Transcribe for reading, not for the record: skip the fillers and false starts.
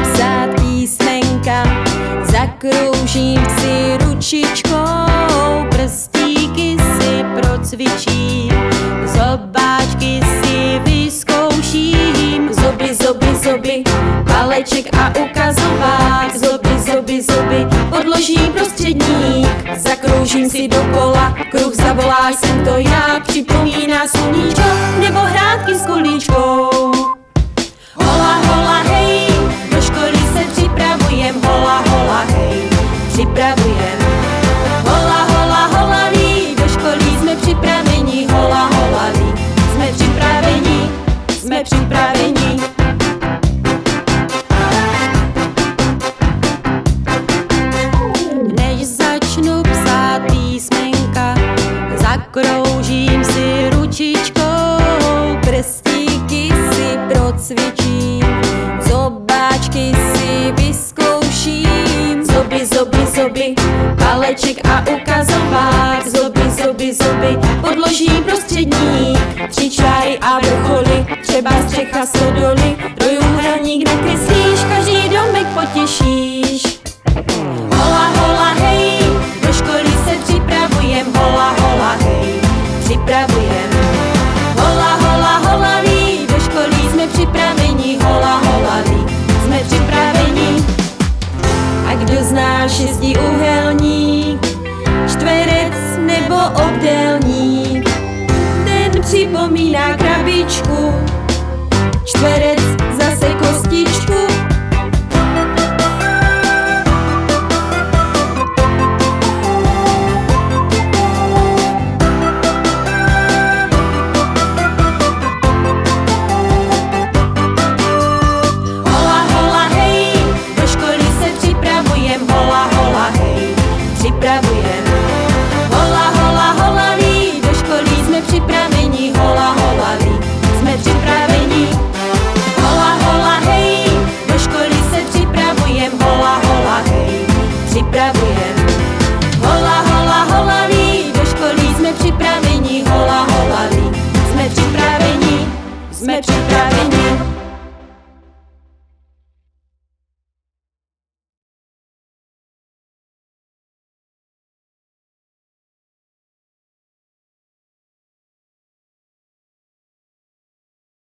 psát písmenka, zakroužím si ručičkou, prstíky si procvičím, zobáčky si vyzkouším. Zuby, zuby, zuby, paleček a ukazovák, zuby, zuby, zuby, odložím prostředník, zakroužím si dokola, kruh zavolá, jsem to já, připomíná sluníčko nebo hrátky s kulíčkou. Hola, hola, hej, do školy se připravujem, hola, hola, hej, připravujem. Hola, hola, hola, lí, do školy jsme připraveni, hola, hola, lí, jsme připraveni, jsme připraveni. Než začnu psát písmenka, zakroužím si ručičkou, prstíky si procvičím, zobáčky si vyzkouším. Zuby, zuby, zuby, paleček a ukazovák, zuby, zuby, zuby, podložím prostředník, 3 čáry a vrcholy, třeba střecha stodoly, trojúhelník nakreslíš, každý domek potěšíš. Hola, hola, hej, do školy se připravujem, hola, hola, hej, připravujem. Hola, hola, hola, lí, do školy jsme připraveni, hola, hola, lí, jsme připraveni. A kdo zná šestiúhelník, čtverec nebo obdélník, ten připomíná krabičku, čtverec zase kostičku. Připravujem. Hola, hola, hola, lí, do školy jsme připraveni, hola, hola, lí, jsme připraveni. Hola, hola, hej, do školy se připravujem, hola, hola, hej, připravujem. Hola, hola, hola, lí, do školy jsme připraveni, hola, hola, lí, jsme připraveni, jsme připraveni.